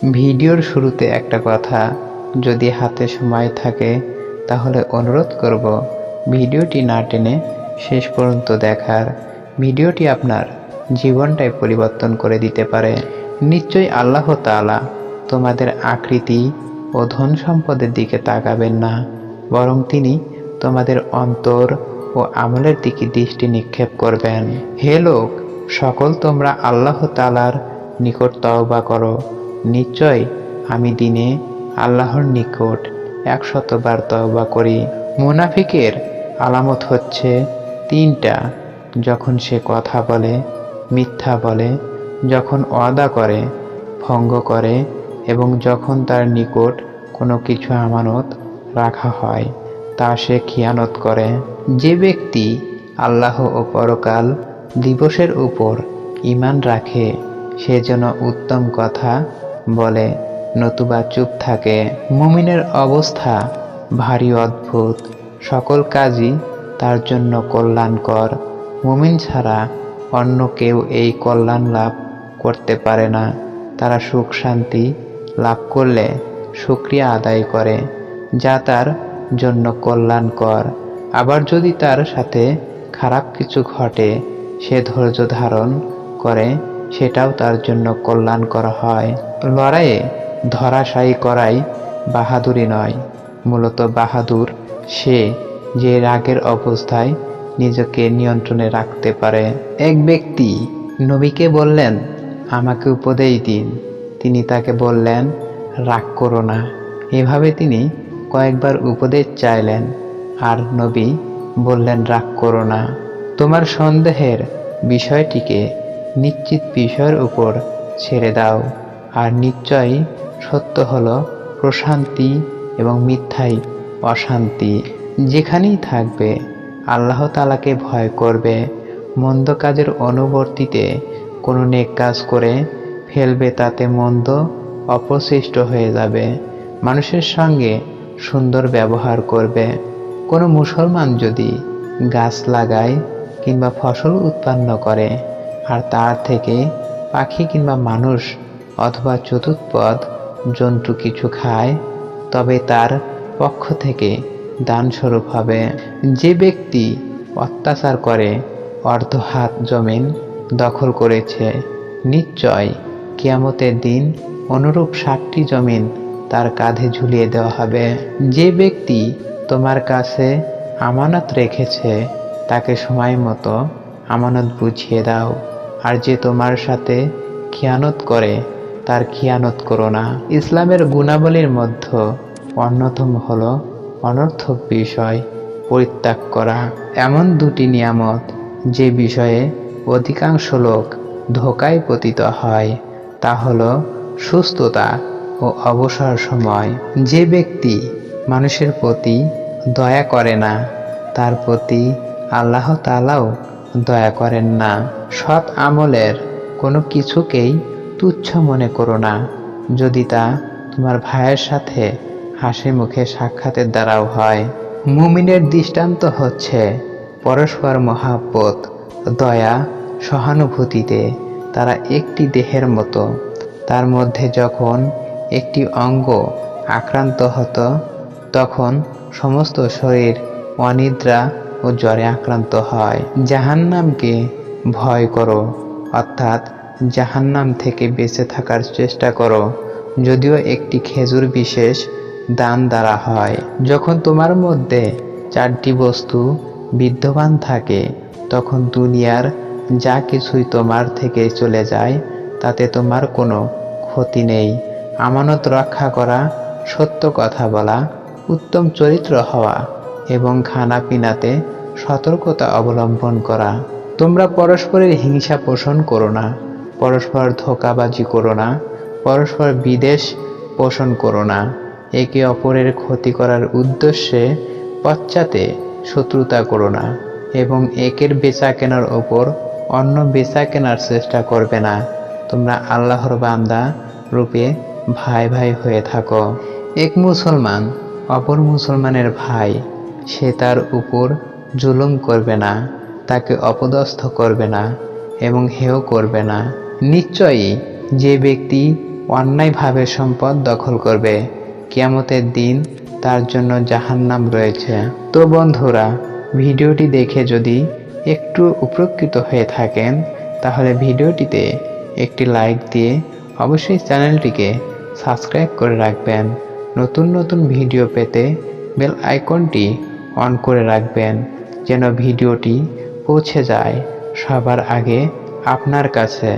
ভিডিওর শুরুতে একটা কথা, যদি হাতে সময় থাকে তাহলে অনুরোধ করব ভিডিওটি না টেনে শেষ পর্যন্ত দেখার। ভিডিওটি আপনার জীবনটাই পরিবর্তন করে দিতে পারে। নিশ্চয়ই আল্লাহ তাআলা তোমাদের আকৃতি ও ধন সম্পদের দিকে তাকাবেন না, বরং তিনি তোমাদের অন্তর ও আমলের দিকে দৃষ্টি নিক্ষেপ করবেন। হে লোক সকল, তোমরা আল্লাহ তাআলার নিকট তওবা করো। নিশ্চয় আমি দিনে আল্লাহর নিকট 100 বার তওবা করি। মুনাফিকের আলামত হচ্ছে 3টা: যখন সে কথা বলে মিথ্যা বলে, যখন ওয়াদা করে ভঙ্গ করে, এবং যখন তার নিকট কোনো কিছু আমানত রাখা হয় তা সে খিয়ানত করে। যে ব্যক্তি আল্লাহ ও পরকাল দিবসের উপর ঈমান রাখে সে যেন উত্তম কথা বলে নতুবা চুপ থাকে। মুমিনের অবস্থা ভারী অদ্ভুত, সকল কাজই তার জন্য কল্যাণকর। মুমিন ছাড়া অন্য কেউ এই কল্যাণ লাভ করতে পারে না। তারা সুখ শান্তি লাভ করলে শুকরিয়া আদায় করে, যা তার জন্য কল্যাণকর। আবার যদি তার সাথে খারাপ কিছু ঘটে সে ধৈর্য ধারণ করে, সেটাও তার জন্য কল্যাণকর হয়। লড়াইয়ে ধরাশায়ী করাই বাহাদুরি নয়, মূলত বাহাদুর সে যে রাগের অবস্থায় নিজেকে নিয়ন্ত্রণে রাখতে পারে। এক ব্যক্তি নবীকে বললেন, আমাকে উপদেশ দিন। তিনি তাকে বললেন, রাগ করো না। এভাবে তিনি কয়েকবার উপদেশ চাইলেন, আর নবী বললেন, রাগ করো না। তোমার সন্দেহের বিষয়টিকে নিশ্চিত বিষয়ের উপর ছেড়ে দাও, আর নিশ্চয়ই সত্য হলো প্রশান্তি এবং মিথ্যাই অশান্তি। যেখানেই থাকবে আল্লাহ তাআলাকে ভয় করবে, মন্দ কাজের অনুবর্তীতে কোনো নেক কাজ করে ফেলবে, তাতে মন্দ অপশিষ্ট হয়ে যাবে। মানুষের সঙ্গে সুন্দর ব্যবহার করবে। কোনো মুসলমান যদি গাছ লাগায় কিংবা ফসল উৎপন্ন করে আর তার থেকে পাখি কিংবা মানুষ অথবা চতুষ্পদ জন্তু কিছু খায়, তবে তার পক্ষ থেকে দানস্বরূপ হবে। যে ব্যক্তি অত্যাচার করে অর্ধ হাত জমিন দখল করেছে, নিশ্চয় কিয়ামতের দিন অনুরূপ 60টি জমিন তার কাঁধে ঝুলিয়ে দেওয়া হবে। যে ব্যক্তি তোমার কাছে আমানত রেখেছে তাকে সময় মতো আমানত বুঝিয়ে দাও, আর যে তোমার সাথে খিয়ানত করে তার খিয়ানত করো না। ইসলামের গুণাবলীর মধ্যে অন্যতম হলো অনর্থক বিষয় পরিত্যাগ করা। এমন 2টি নিয়ামত যে বিষয়ে অধিকাংশ লোক ধোঁকায় পতিত হয়, তা হলো সুস্থতা ও অবসর সময়। যে ব্যক্তি মানুষের প্রতি দয়া করে না তার প্রতি আল্লাহ তাআলাও দয়া করেন না। সৎ আমলের কোনো কিছুকেই তুচ্ছ মনে করো না, যদি তা তোমার ভাইয়ের সাথে হাসি মুখে সাক্ষাতের দ্বারাও হয়। মুমিনের দৃষ্টান্ত হচ্ছে পরস্পর মহাব্বত, দয়া, সহানুভূতিতে। তারা একটি দেহের মতো। তার মধ্যে যখন একটি অঙ্গ আক্রান্ত হতো তখন সমস্ত শরীর অনিদ্রা ও জ্বরে আক্রান্ত হয়। জাহান্নামকে ভয় করো, অর্থাৎ জাহান্নাম থেকে বেঁচে থাকার চেষ্টা করো, যদিও একটি খেজুর বিশেষ দান দ্বারা হয়। যখন তোমার মধ্যে 4টি বস্তু বিদ্যমান থাকে তখন দুনিয়ার যা কিছুই তোমার থেকে চলে যায় তাতে তোমার কোনো ক্ষতি নেই। আমানত রক্ষা করা, সত্য কথা বলা, উত্তম চরিত্র হওয়া এবং খানাপিনাতে সতর্কতা অবলম্বন করা। তোমরা পরস্পরের হিংসা পোষণ করো না, পরস্পর ধোঁকাবাজি করো না, পরস্পর বিদ্বেষ পোষণ করো না। একে অপরের ক্ষতি করার উদ্দেশ্যে পশ্চাতে শত্রুতা করো না, এবং একের বেচা কেনার ওপর অন্য বেচা কেনার চেষ্টা করবে না। তোমরা আল্লাহর বান্দা রূপে ভাই ভাই হয়ে থাকো। এক মুসলমান অপর মুসলমানের ভাই, সে তার উপর জুলুম করবে না, তাকে অপদস্থ করবে না এবং হেয় করবে না। নিশ্চয়ই যে ব্যক্তি অন্যায়ভাবে সম্পদ দখল করবে। কিয়ামতের দিন তার জন্য জাহান্নাম রয়েছে। তো বন্ধুরা, ভিডিওটি দেখে যদি একটু উপকৃত হয়ে থাকেন তাহলে ভিডিওটিতে একটি লাইক দিয়ে অবশ্যই চ্যানেলটিকে সাবস্ক্রাইব করে রাখবেন। নতুন নতুন ভিডিও পেতে বেল আইকনটি অন করে রাখবেন যেন ভিডিওটি পৌঁছে যায় সবার আগে আপনার কাছে।